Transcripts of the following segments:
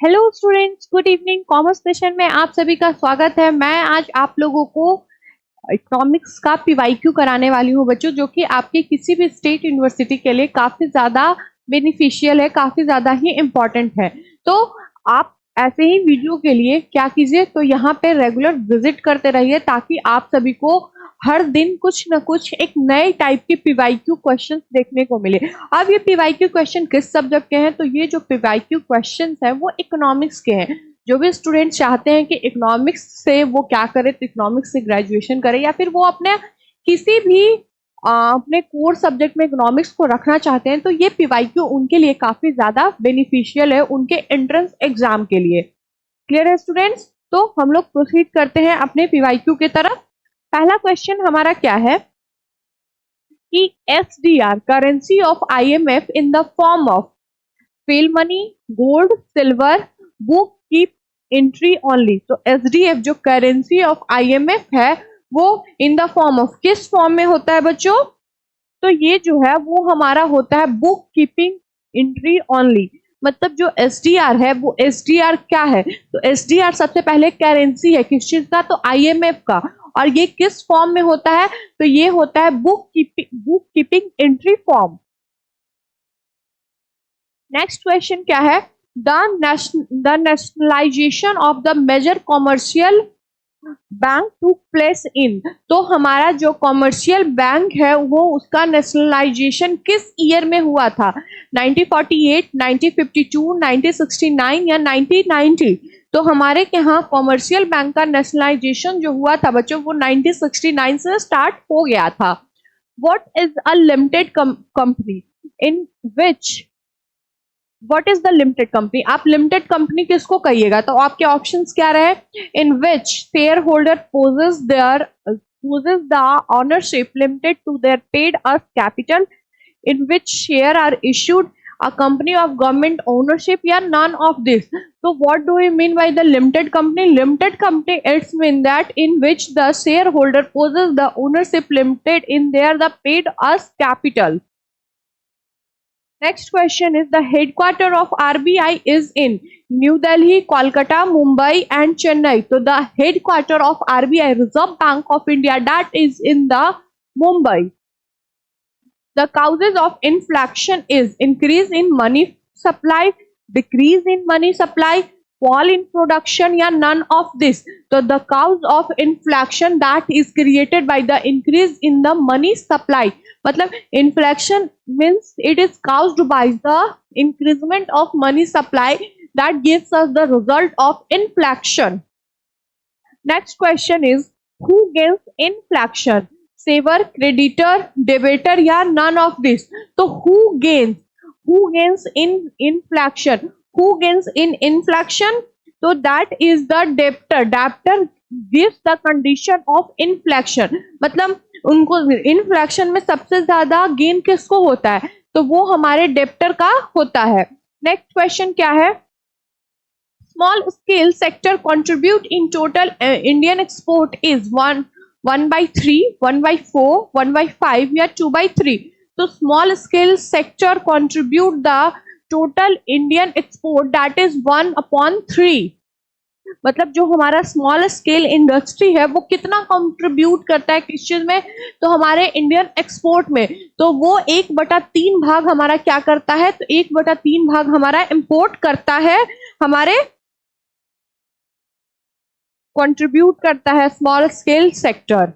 Hello students, good evening. Commerce session में आप सभी का स्वागत है। मैं आज आप लोगों को इकोनॉमिक्स का पीवाईक्यू कराने वाली हूँ बच्चों, जो कि आपके किसी भी स्टेट यूनिवर्सिटी के लिए काफी ज्यादा बेनिफिशियल है, काफी ज्यादा ही इम्पोर्टेंट है। तो आप ऐसे ही वीडियो के लिए क्या कीजिए, तो यहाँ पे रेगुलर विजिट करते रहिए ताकि आप सभी को हर दिन कुछ न कुछ एक नए टाइप के पीवाईक्यू क्वेश्चंस देखने को मिले। अब ये पीवाईक्यू क्वेश्चन किस सब्जेक्ट के हैं? तो ये जो पीवाईक्यू क्वेश्चंस हैं वो इकोनॉमिक्स के हैं। जो भी स्टूडेंट चाहते हैं कि इकोनॉमिक्स से वो क्या करे, तो इकोनॉमिक्स से ग्रेजुएशन करे, या फिर वो अपने किसी भी अपने कोर सब्जेक्ट में इकोनॉमिक्स को रखना चाहते हैं, तो ये पीवाईक्यू उनके लिए काफी ज्यादा बेनिफिशियल है उनके एंट्रेंस एग्जाम के लिए। क्लियर है स्टूडेंट्स? तो हम लोग प्रोसीड करते हैं अपने पीवाईक्यू की तरफ। पहला क्वेश्चन हमारा क्या है कि SDR currency of IMF in the form of fail money, gold, silver, book keep entry only. तो SDF जो करेंसी ऑफ IMF है वो इन द फॉर्म ऑफ किस फॉर्म में होता है बच्चों? तो ये जो है वो हमारा होता है बुक कीपिंग एंट्री ओनली। मतलब जो SDR है वो SDR क्या है? तो SDR सबसे पहले करेंसी है किस चीज का? तो IMF का। और ये किस फॉर्म में होता है? तो ये होता है book keeping entry form. Next question क्या है? The nationalisation of the major commercial bank to place in. तो हमारा जो कॉमर्शियल बैंक है वो उसका नेशनलाइजेशन किस ईयर में हुआ था? 1948, 1952, 1969 या 1990? तो हमारे यहाँ कॉमर्शियल बैंक का नेशनलाइजेशन जो हुआ था बच्चों वो 1969 से स्टार्ट हो गया था। What is a limited company in which what is the limited company? आप लिमिटेड कंपनी किसको कहिएगा? तो आपके ऑप्शंस क्या रहे? In which shareholder possesses the ownership limited to their paid up capital, in which share are issued a company of government ownership, या none of this? So what do we mean by the limited company? Limited company, it's mean that in which the shareholder possesses the ownership limited in their the paid us capital. Next question is the headquarter of RBI is in New Delhi, Kolkata, Mumbai and Chennai. So the headquarter of RBI, Reserve Bank of India, that is in the Mumbai. The causes of inflation is increase in money supply, decrease in money supply, fall in production, या none of this? So the cause of inflation that is created by the increase in the money supply. मतलब inflation means it is caused by the increment of money supply that gives us the result of inflation. Next question is who gains inflation? Saver, creditor, debitor या none of this? तो who gains in inflation? Who gains in inflation? तो that is the debtor gives the condition of inflation। मतलब उनको inflection में सबसे ज्यादा gain किसको होता है? तो वो हमारे डेब्टर का होता है। नेक्स्ट क्वेश्चन क्या है? Small scale sector contribute in total Indian export is 1/3, 1/4, 1/5 या 2/3? तो small scale sector contribute the total Indian export that is 1/3। मतलब जो हमारा स्मॉल स्केल इंडस्ट्री है वो कितना कंट्रीब्यूट करता है किस चीज में? तो हमारे इंडियन एक्सपोर्ट में। तो वो 1/3 भाग हमारा क्या करता है? तो 1/3 भाग हमारा इंपोर्ट करता है, हमारे कंट्रीब्यूट करता है small scale sector.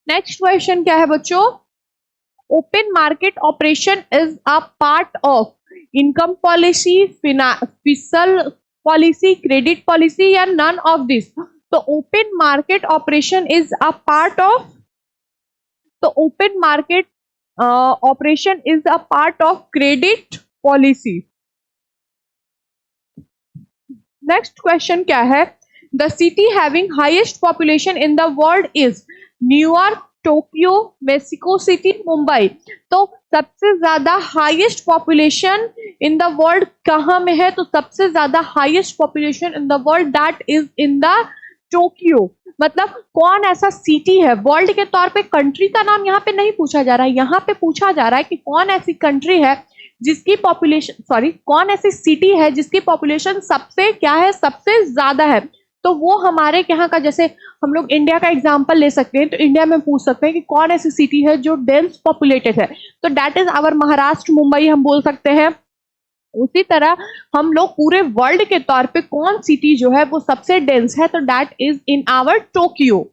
Next question क्या है बच्चों? Open market operation is a part of income policy, fiscal policy, credit policy या नन ऑफ दिस? तो open market operation is a part of open market operation is a part of credit policy. Next question क्या है? The city having highest population in the world is New York, Tokyo, Mexico City, Mumbai। तो सबसे ज्यादा highest population in the world कहाँ में है? तो सबसे ज्यादा highest population in the world that is in the Tokyo. मतलब कौन ऐसा सिटी है? वर्ल्ड के तौर पे कंट्री का नाम यहाँ पे नहीं पूछा जा रहा है, यहाँ पे पूछा जा रहा है कि कौन ऐसी कंट्री है जिसकी पॉपुलेशन, सॉरी, कौन ऐसी सिटी है जिसकी पॉपुलेशन सबसे क्या है, सबसे ज्यादा है? तो वो हमारे यहाँ का, जैसे हम लोग इंडिया का एग्जांपल ले सकते हैं, तो इंडिया में पूछ सकते हैं कि कौन ऐसी सिटी है जो डेंस पॉपुलेटेड है, तो that is our Maharashtra, Mumbai हम बोल सकते हैं। उसी तरह हम लोग पूरे वर्ल्ड के तौर पे कौन सिटी जो है वो सबसे डेंस है, तो that is in our Tokyo.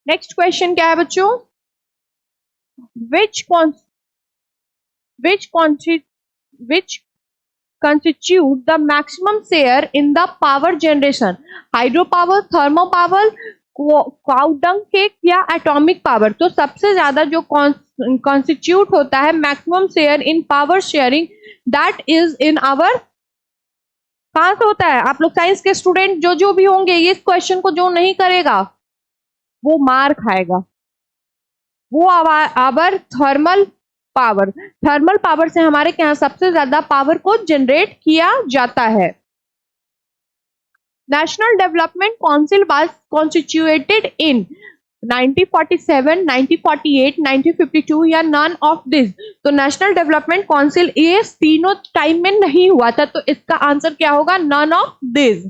Next question क्या है बच्चों? Which which constitute the maximum share in the power generation? Hydropower, thermopower, cow dung cake या एटॉमिक पावर? तो सबसे ज्यादा जो कॉन्स्टिट्यूट होता है maximum share in power sharing, that is in our, कहां से होता है? आप लोग साइंस के स्टूडेंट जो जो भी होंगे, ये इस क्वेश्चन को जो नहीं करेगा वो मार खाएगा। वो our thermal power, thermal power से हमारे यहाँ सबसे ज्यादा पावर को जनरेट किया जाता है। National development council was constituted इन 1947, 1948, 1952 या नन ऑफ दिस? तो नेशनल डेवलपमेंट काउंसिल ये तीनों टाइम में नहीं हुआ था, तो इसका आंसर क्या होगा? None of this.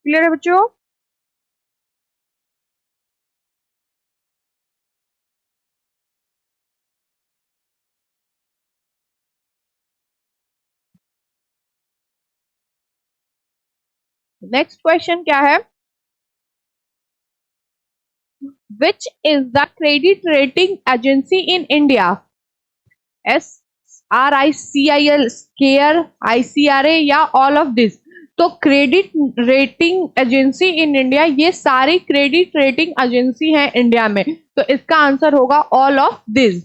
क्लियर है बच्चों? नेक्स्ट क्वेश्चन क्या है? Which is the credit rating agency in India? SRICIL, care, ICRA या ऑल ऑफ दिस? तो credit rating agency in India, ये सारी क्रेडिट रेटिंग एजेंसी हैं इंडिया में, तो इसका आंसर होगा ऑल ऑफ दिस।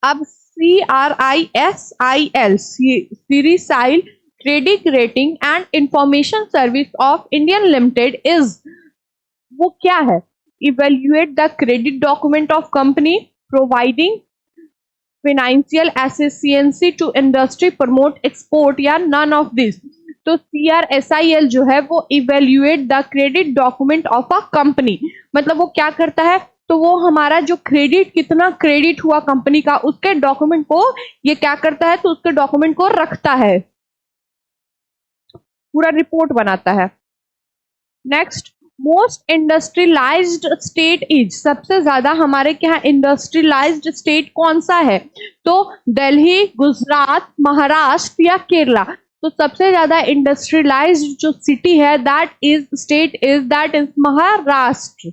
अब CRISIL, CRISIL credit rating and information service of Indian limited is, वो क्या है? Evaluate the credit document of company, providing financial assistance to industry, promote export या नन ऑफ दिस? तो CRSIL जो है वो evaluate the credit document of a company, मतलब वो क्या करता है? तो वो हमारा जो क्रेडिट, कितना क्रेडिट हुआ कंपनी का, उसके डॉक्यूमेंट को ये क्या करता है? तो उसके डॉक्यूमेंट को रखता है, पूरा रिपोर्ट बनाता है। Next, most industrialised state is, सबसे ज्यादा हमारे क्या इंडस्ट्रियलाइज्ड स्टेट कौन सा है? तो दिल्ली, गुजरात, महाराष्ट्र या केरला? तो सबसे ज्यादा इंडस्ट्रियलाइज्ड जो सिटी है, that is state is, that is Maharashtra.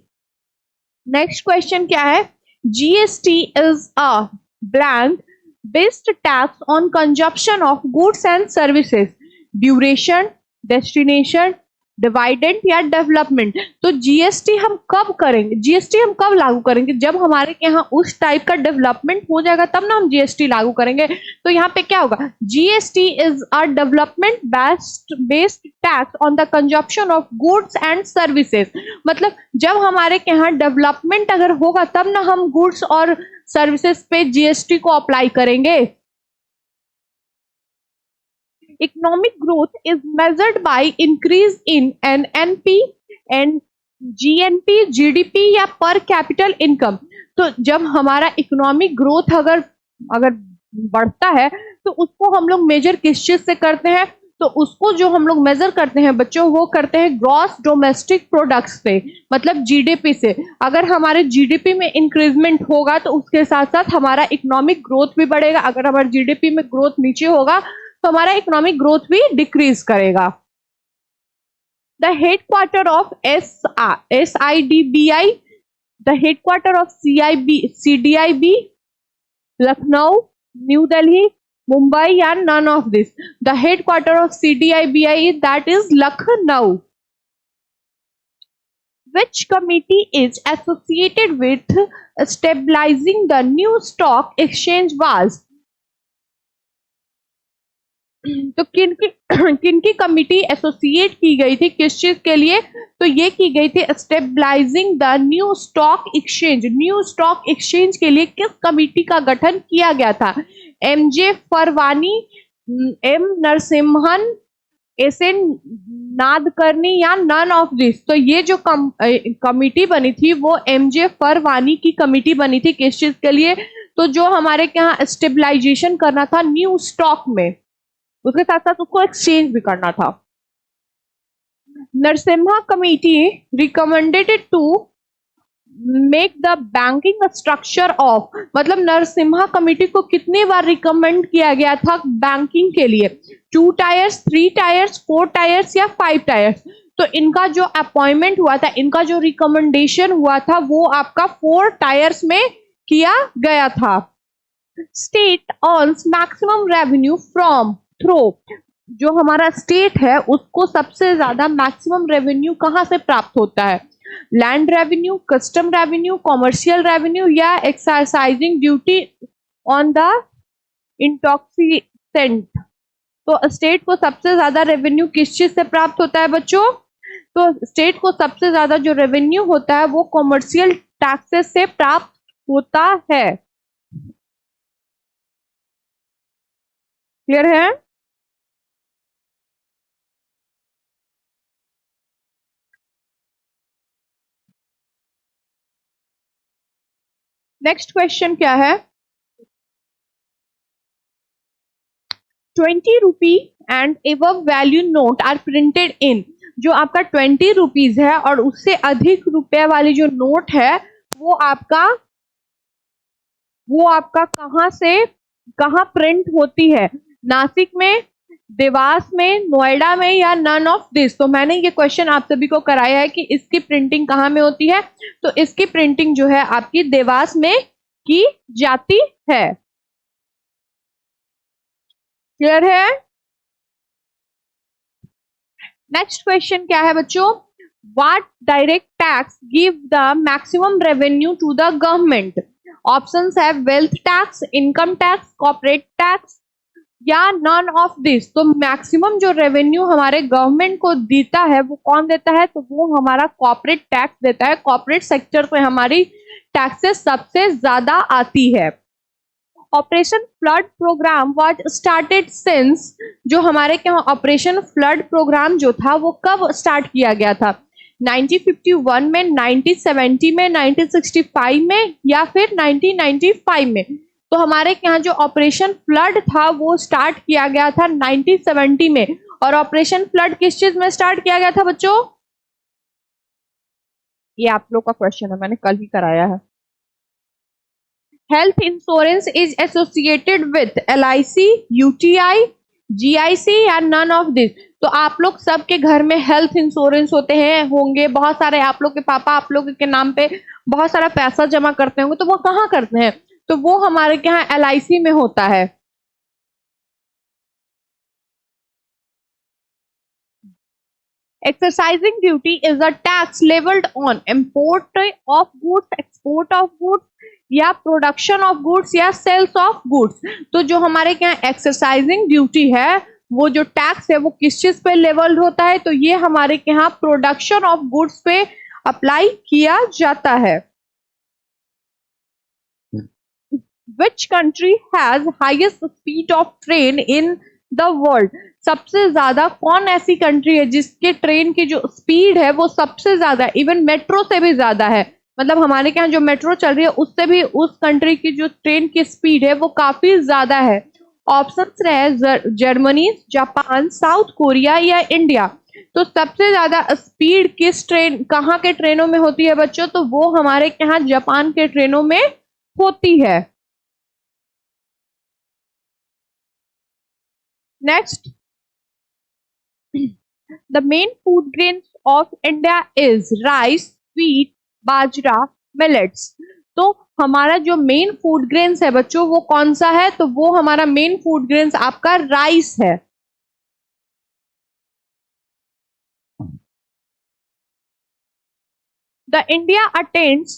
Next question क्या है? GST is a blank based tax on consumption of goods and services, duration, destination, dividend या डेवलपमेंट? तो GST हम कब करेंगे? GST हम कब लागू करेंगे? जब हमारे यहाँ उस टाइप का डेवलपमेंट हो जाएगा, तब ना हम GST लागू करेंगे। तो यहाँ पे क्या होगा? GST is a development based tax on the consumption of goods and services, मतलब जब हमारे यहाँ डेवलपमेंट अगर होगा तब ना हम गुड्स और सर्विसेज पे GST को अप्लाई करेंगे। Economic growth is measured by increase in NNP and GNP, GDP या per capital income? तो जब हमारा इकोनॉमिक ग्रोथ अगर अगर बढ़ता है तो उसको हम लोग मेजर किस चीज से करते हैं? तो उसको जो हम लोग मेजर करते हैं बच्चों, वो करते हैं ग्रॉस डोमेस्टिक प्रोडक्ट से, मतलब GDP से। अगर हमारे GDP में इंक्रीजमेंट होगा तो उसके साथ साथ हमारा इकोनॉमिक ग्रोथ भी बढ़ेगा। अगर हमारे GDP में ग्रोथ नीचे होगा तो हमारा इकोनॉमिक ग्रोथ भी डिक्रीज करेगा। The headquarter of SIDBI, the headquarter of CDIB, Lucknow, New Delhi, Mumbai या none of this? The headquarter of CDIBI, that is Lucknow. Which committee is associated with stabilizing the new stock exchange was? तो किनकी committee associate की गई थी, किस चीज के लिए? तो ये की गई थी stabilising the new stock exchange. New stock exchange के लिए किस कमिटी का गठन किया गया था? MJ Pherwani, M Narasimhan, S N Nadkarni या नन ऑफ दिस। तो ये जो कमिटी बनी थी वो एमजे फरवानी की कमिटी बनी थी, किस चीज के लिए? तो जो हमारे यहाँ स्टेबलाइजेशन करना था न्यू स्टॉक में, उसके साथ साथ उसको एक्सचेंज भी करना था। Narasimha committee recommended to make the banking structure of, मतलब नरसिम्हा कमिटी को कितनी बार रिकमेंड किया गया था बैंकिंग के लिए? 2 टायर्स, 3 टायर्स, 4 टायर्स या 5 टायर्स? तो इनका जो अपॉइंटमेंट हुआ था, इनका जो रिकमेंडेशन हुआ था वो आपका 4 टायर्स में किया गया था। State earns maximum revenue from through, जो हमारा स्टेट है उसको सबसे ज्यादा मैक्सिमम रेवेन्यू कहां से प्राप्त होता है? Land revenue, custom revenue, commercial revenue या एक्सरसाइजिंग ड्यूटी ऑन द इंटॉक्सीसेंट? तो स्टेट को सबसे ज्यादा रेवेन्यू किस चीज से प्राप्त होता है बच्चों? तो स्टेट को सबसे ज्यादा जो रेवेन्यू होता है वो कॉमर्शियल टैक्सेस से प्राप्त होता है। क्लियर है? नेक्स्ट क्वेश्चन क्या है? 20 rupee and above value note are printed in, जो आपका 20 रुपीज है और उससे अधिक रुपए वाली जो नोट है वो आपका कहाँ प्रिंट होती है? नासिक में, देवास में, नोएडा में या नन ऑफ दिस? तो मैंने ये क्वेश्चन आप सभी को कराया है कि इसकी प्रिंटिंग कहाँ में होती है। तो इसकी प्रिंटिंग जो है आपकी देवास में की जाती है। क्लियर है? नेक्स्ट क्वेश्चन क्या है बच्चों? What direct tax give the maximum revenue to the government? Options है wealth tax, income tax, corporate tax या नन ऑफ दिस। तो मैक्सिमम जो रेवेन्यू हमारे गवर्नमेंट को देता है वो कौन देता है? तो वो हमारा कॉर्पोरेट टैक्स देता है। कॉर्पोरेट सेक्टर पे हमारी टैक्सेस सबसे ज्यादा आती है। Operation flood programme was started since, जो हमारे यहाँ ऑपरेशन फ्लड प्रोग्राम जो था वो कब स्टार्ट किया गया था? 1951 में, 1970 में, 1965 में या फिर 1995 में? तो हमारे यहाँ जो ऑपरेशन फ्लड था वो स्टार्ट किया गया था 1970 में। और ऑपरेशन फ्लड किस चीज में स्टार्ट किया गया था बच्चों? ये आप लोग का क्वेश्चन है, मैंने कल ही कराया है। Health insurance is associated with LIC, UTI, GIC या नन ऑफ दिस? तो आप लोग सबके घर में हेल्थ इंश्योरेंस होंगे, बहुत सारे आप लोग के पापा आप लोग के नाम पे बहुत सारा पैसा जमा करते होंगे। तो वो कहाँ करते हैं? तो वो हमारे यहाँ LIC में होता है। Exercising duty is a tax leveled on import of goods, export of goods या प्रोडक्शन ऑफ गुड्स या सेल्स ऑफ गुड्स। तो जो हमारे यहाँ एक्सरसाइजिंग ड्यूटी है वो जो टैक्स है वो किस चीज पे लेवल्ड होता है? तो ये हमारे यहाँ प्रोडक्शन ऑफ गुड्स पे अप्लाई किया जाता है। Which country has highest speed of train in the world? सबसे ज्यादा कौन ऐसी कंट्री है जिसके ट्रेन की जो स्पीड है वो सबसे ज्यादा, इवन मेट्रो से भी ज्यादा है? मतलब हमारे यहाँ जो मेट्रो चल रही है उससे भी उस कंट्री की जो ट्रेन की स्पीड है वो काफी ज्यादा है। ऑप्शंस रहे जर्मनी, जापान, साउथ कोरिया या इंडिया। तो सबसे ज्यादा स्पीड किस ट्रेन, कहाँ के ट्रेनों में होती है बच्चों? तो वो हमारे यहाँ जापान के ट्रेनों में होती है। Next, the main food grains of India is rice, wheat, bajra, millets। तो हमारा जो मेन फूड ग्रेन्स है बच्चों वो कौन सा है? तो वो हमारा मेन फूड ग्रेन्स आपका राइस है। द इंडिया अटेंड्स,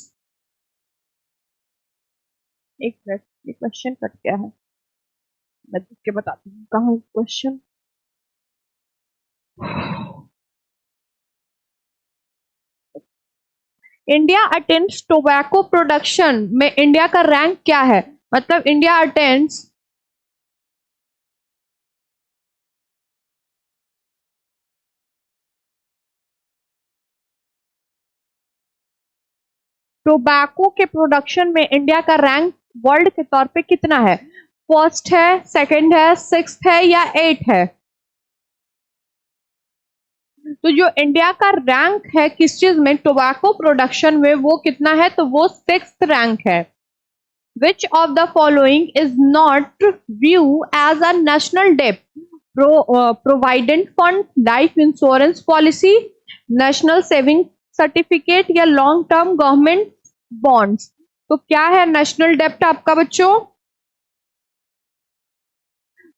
एक मिनट, ये क्वेश्चन कट गया है, मैं देख के बताती हूँ कहाँ question. India attends tobacco production में इंडिया का रैंक क्या है? मतलब इंडिया अटेंड्स टोबैको के प्रोडक्शन में इंडिया का रैंक वर्ल्ड के तौर पे कितना है? फर्स्ट है, सेकंड है, सिक्स्थ है या एट है? तो जो इंडिया का रैंक है किस चीज में, टोबैको प्रोडक्शन में, वो कितना है? तो वो सिक्स्थ रैंक है। Which of the following is not view as a national debt? Provident fund, life insurance policy, national saving certificate या लॉन्ग टर्म गवर्नमेंट बॉन्ड्स? तो क्या है नेशनल डेप्ट आपका बच्चों?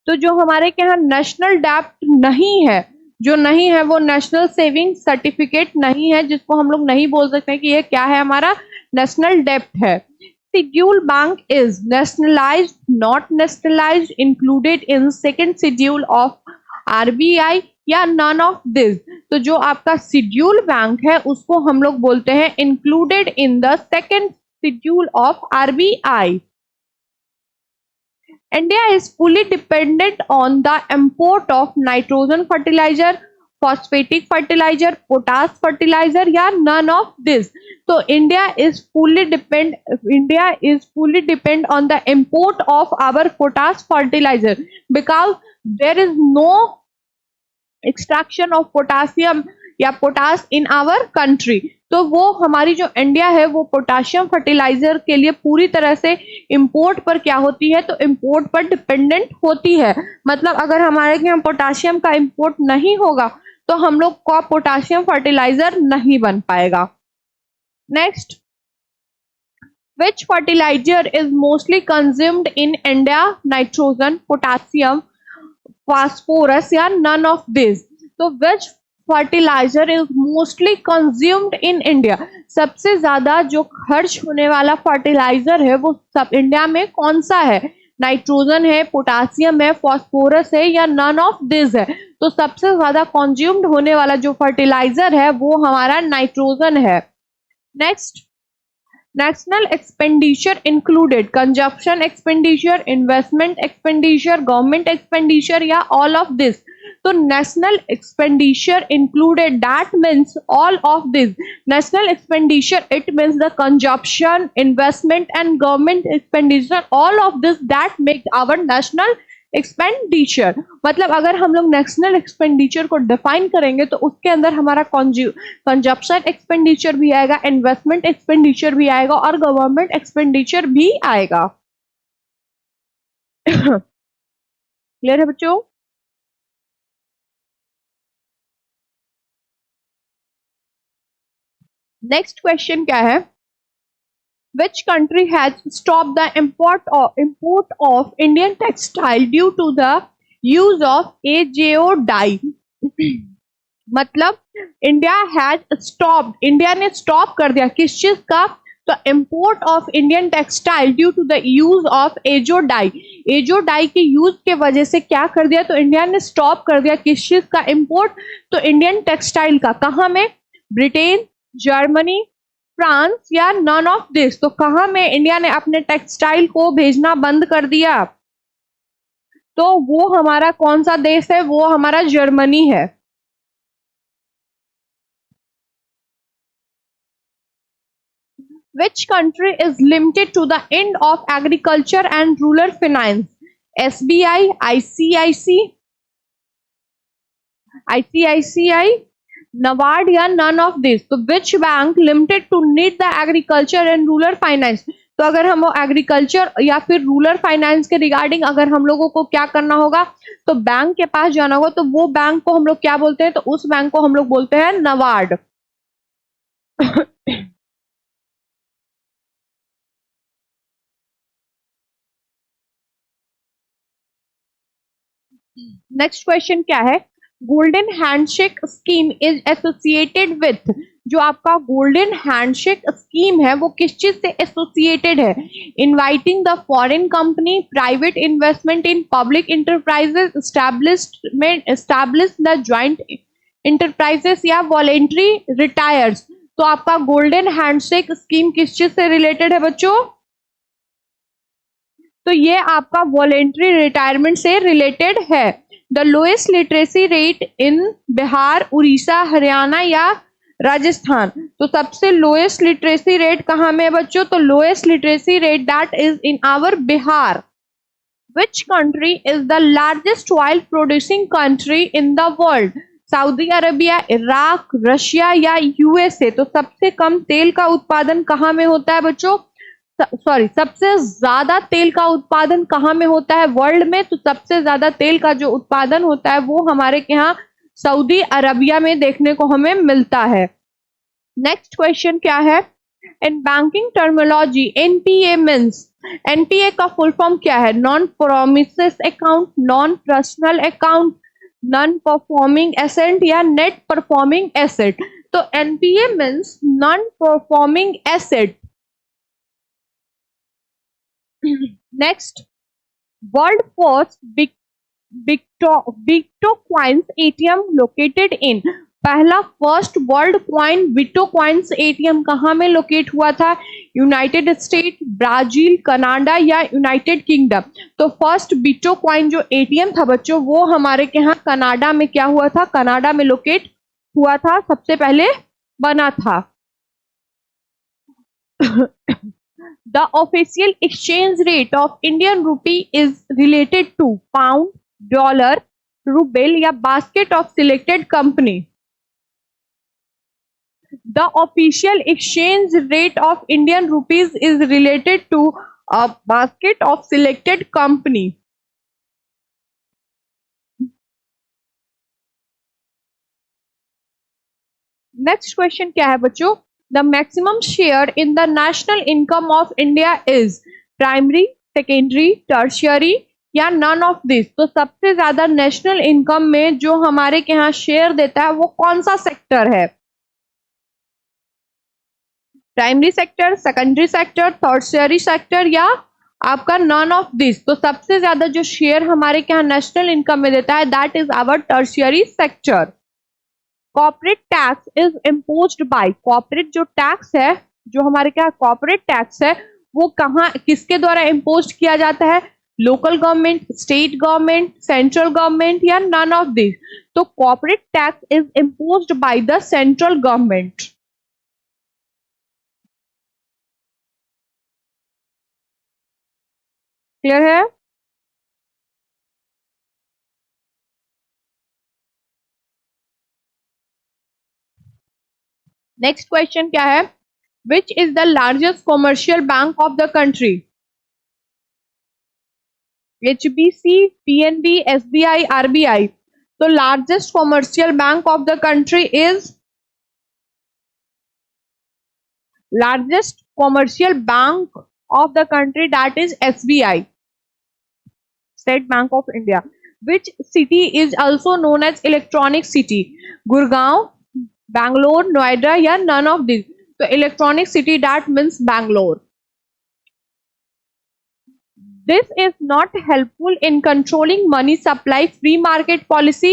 तो जो हमारे के यहाँ नेशनल डेप्ट नहीं है, जो नहीं है वो नेशनल सेविंग सर्टिफिकेट नहीं है, जिसको हम लोग नहीं बोल सकते कि ये क्या है, हमारा नेशनल डेप्ट है। Schedule bank is nationalised, not nationalised, included in second schedule of RBI या नन ऑफ दिस? तो जो आपका शेड्यूल बैंक है उसको हम लोग बोलते हैं included in the second schedule of RBI. India is fully dependent on the import of nitrogen fertilizer, phosphatic fertilizer, potash fertilizer या none of this? तो India is fully depend on the import of our potash fertilizer because there is no extraction of potassium या potash in our country. तो वो हमारी जो India है वो potassium fertiliser के लिए पूरी तरह से इंपोर्ट पर क्या होती है, तो इंपोर्ट पर डिपेंडेंट होती है। मतलब अगर हमारे यहाँ पोटाशियम का इंपोर्ट नहीं होगा तो हम लोग का पोटाशियम फर्टिलाइजर नहीं बन पाएगा। Next, which fertiliser is mostly consumed in India? Nitrogen, potassium, phosphorus या नन ऑफ दिस? तो which fertiliser is mostly consumed in India? सबसे ज्यादा जो खर्च होने वाला फर्टिलाइजर है वो सब इंडिया में कौन सा है? नाइट्रोजन है, पोटासियम है, फास्फोरस है या नन ऑफ दिस है? तो सबसे ज्यादा कंज्यूम्ड होने वाला जो फर्टिलाइजर है वो हमारा नाइट्रोजन है। Next, national expenditure included consumption expenditure, investment expenditure, government expenditure या ऑल ऑफ दिस? तो national expenditure included, that means all of this. National expenditure it means the consumption, investment and government expenditure, all of this that make our national expenditure. मतलब अगर हम लोग national expenditure को define करेंगे तो उसके अंदर हमारा कंजप्शन एक्सपेंडिचर भी आएगा, इन्वेस्टमेंट एक्सपेंडिचर भी आएगा और गवर्नमेंट एक्सपेंडिचर भी आएगा। क्लियर है बच्चों? नेक्स्ट क्वेश्चन क्या है? Which country has stopped the import of Indian textile due to the use of AJO dye? मतलब इंडिया ने स्टॉप कर दिया किस चीज का? तो import of Indian textile due to the use of azo dye. Azo dye के use के वजह से क्या कर दिया? तो इंडिया ने स्टॉप कर दिया किस चीज का इम्पोर्ट? तो इंडियन टेक्सटाइल का। कहाँ में? ब्रिटेन, जर्मनी, फ्रांस या नन ऑफ दिस? तो कहां में इंडिया ने अपने टेक्सटाइल को भेजना बंद कर दिया? तो वो हमारा कौन सा देश है? वो हमारा जर्मनी है। Which country is limited to the end of agriculture and rural finance? SBI, ICICI, NABARD या none of this? तो which bank limited to need the agriculture and rural finance? तो अगर हम एग्रीकल्चर या फिर रूरल फाइनेंस के regarding अगर हम लोगों को क्या करना होगा तो बैंक के पास जाना होगा, तो वो बैंक को हम लोग क्या बोलते हैं? तो उस बैंक को हम लोग बोलते हैं नबार्ड। नेक्स्ट क्वेश्चन क्या है? Golden handshake scheme is associated with? जो आपका गोल्डन हैंडशेक स्कीम है वो किस चीज से एसोसिएटेड है? Inviting the foreign company, private investment in public enterprises, establish the joint enterprises या वॉलेंट्री रिटायर्स? तो आपका गोल्डन हैंडशेक स्कीम किस चीज से रिलेटेड है बच्चों? तो ये आपका वॉलेंट्री रिटायरमेंट से रिलेटेड है। The lowest literacy rate in Bihar, Orissa, Haryana या राजस्थान। तो सबसे लोएस्ट लिटरेसी रेट कहाँ में है बच्चों? तो lowest literacy rate that is in our Bihar. Which country is the largest oil producing country in the world? Saudi Arabia, Iraq, Russia या यूएसए? तो सबसे कम तेल का उत्पादन कहाँ में होता है बच्चों? सॉरी, सबसे ज्यादा तेल का उत्पादन कहाँ में होता है वर्ल्ड में? तो सबसे ज्यादा तेल का जो उत्पादन होता है वो हमारे यहाँ सऊदी अरबिया में देखने को हमें मिलता है। नेक्स्ट क्वेश्चन क्या है? In banking terminology NPA means, NPA का फुल फॉर्म क्या है? Non promises account, non personal account, non performing asset या नेट परफॉर्मिंग एसेट? तो NPA means non performing asset. Next, world first बिटो क्वाइंस एटीएम लोकेटेड इन, पहला first world coin बिटो coins ATM कहाँ में locate हुआ था? यूनाइटेड स्टेट, ब्राजील, कनाडा या यूनाइटेड किंगडम? तो फर्स्ट बिटो क्वाइन जो एटीएम था बच्चों वो हमारे यहाँ कनाडा में क्या हुआ था? कनाडा में लोकेट हुआ था, सबसे पहले बना था। The official exchange rate of Indian rupee is related to pound, dollar, ruble या basket of selected company? The official exchange rate of Indian rupees is related to a basket of selected company. Next question क्या है बच्चों? The maximum share in the national income of India is primary, secondary, tertiary या none of this? तो सबसे ज्यादा national income में जो हमारे के यहाँ शेयर देता है वो कौन सा सेक्टर है? Primary sector, secondary sector, tertiary sector या आपका नॉन ऑफ दिस? तो सबसे ज्यादा जो शेयर हमारे के यहाँ नेशनल इनकम में देता है that is our tertiary sector. Corporate tax is imposed by, corporate जो टैक्स है, जो हमारे क्या कॉर्पोरेट टैक्स है वो कहाँ किसके द्वारा इम्पोज किया जाता है? Local government, state government, central government या नन ऑफ दिस? तो corporate tax is imposed by the central government. Clear है? नेक्स्ट क्वेश्चन क्या है? Which is the largest commercial bank of the country? HBC, PNB, SBI, RBI? तो largest commercial bank of the country is, largest commercial bank of the country that is SBI, State Bank of India. Which city is also known as electronic city? Gurgaon, Bangalore, Noida या none of this? तो electronic city that means Bangalore. This is not helpful in controlling money supply, free market policy,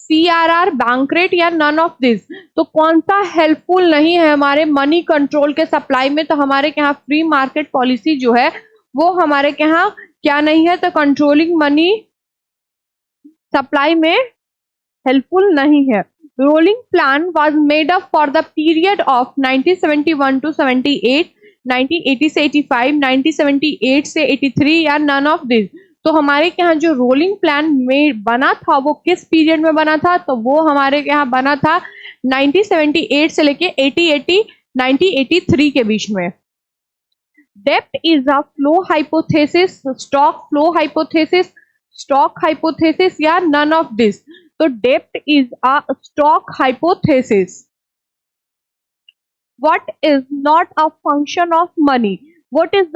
CRR, bank rate या none of this? तो कौन सा helpful नहीं है हमारे money control के सप्लाई में? तो हमारे यहाँ फ्री मार्केट पॉलिसी जो है वो हमारे यहाँ क्या नहीं है? तो कंट्रोलिंग मनी सप्लाई में हेल्पफुल नहीं है। Rolling plan was made up for the period of 1971 to 78, 1980 से 85, 1978 से 83 या नन ऑफ दिस? तो हमारे यहाँ जो रोलिंग प्लान में बना था वो किस पीरियड में बना था? तो वो हमारे यहाँ बना था 1978 से लेके 1983 के बीच में। डेप्ट is a flow hypothesis, stock flow hypothesis, stock hypothesis या नन ऑफ दिस? तो डेप्ट is a stock hypothesis. What is not a function of money? Which is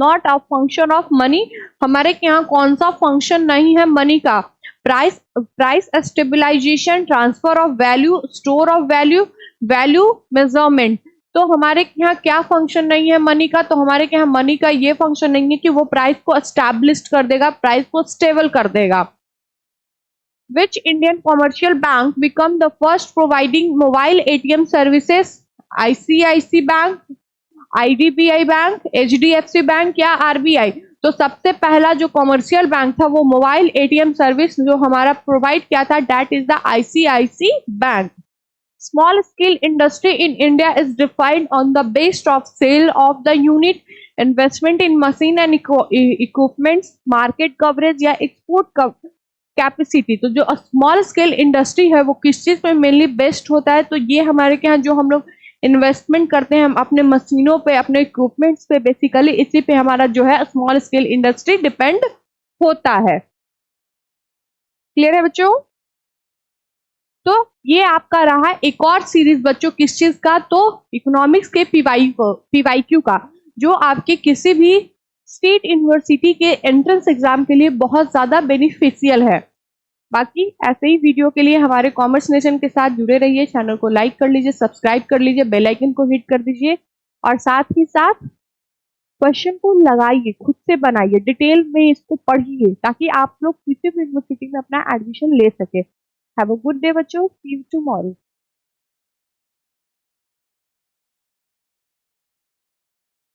not a function of money? हमारे यहाँ कौन सा फंक्शन नहीं है money का? Price stabilisation, transfer of value, store of value, value measurement. तो हमारे यहाँ क्या फंक्शन नहीं है मनी का? तो हमारे यहाँ मनी का ये फंक्शन नहीं है कि वो प्राइस को एस्टैब्लिश कर देगा, प्राइस को स्टेबल कर देगा। Which Indian commercial bank become the first providing mobile ATM services? ICICI Bank, IDBI Bank, HDFC Bank या RBI? तो सबसे पहला जो कॉमर्शियल बैंक था वो मोबाइल एटीएम सर्विस जो हमारा प्रोवाइड किया था, that is the ICIC bank. Small scale industry in India is defined on the basis of sale of the unit, investment in machine and equipments, market coverage या export capacity. तो जो small scale industry है वो किस चीज पे mainly based होता है, तो ये हमारे के यहाँ जो हम लोग इन्वेस्टमेंट करते हैं हम अपने मशीनों पे, अपने इक्विपमेंट्स पे, बेसिकली इसी पे हमारा जो है स्मॉल स्केल इंडस्ट्री डिपेंड होता है। क्लियर है बच्चों? तो ये आपका रहा एक और सीरीज बच्चों किस चीज का, तो इकोनॉमिक्स के पीवाईक्यू का, जो आपके किसी भी स्टेट यूनिवर्सिटी के एंट्रेंस एग्जाम के लिए बहुत ज्यादा बेनिफिशियल है। बाकी ऐसे ही वीडियो के लिए हमारे कॉमर्स नेशन के साथ जुड़े रहिए, चैनल को लाइक कर लीजिए, सब्सक्राइब कर लीजिए, बेल आइकन को हिट कर दीजिए और साथ ही साथ क्वेश्चन को लगाइए, खुद से बनाइए, डिटेल में इसको पढ़िए ताकि आप लोग किसी भी यूनिवर्सिटी में अपना एडमिशन ले सके। हैव अ गुड डे बच्चों, सी यू टुमारो।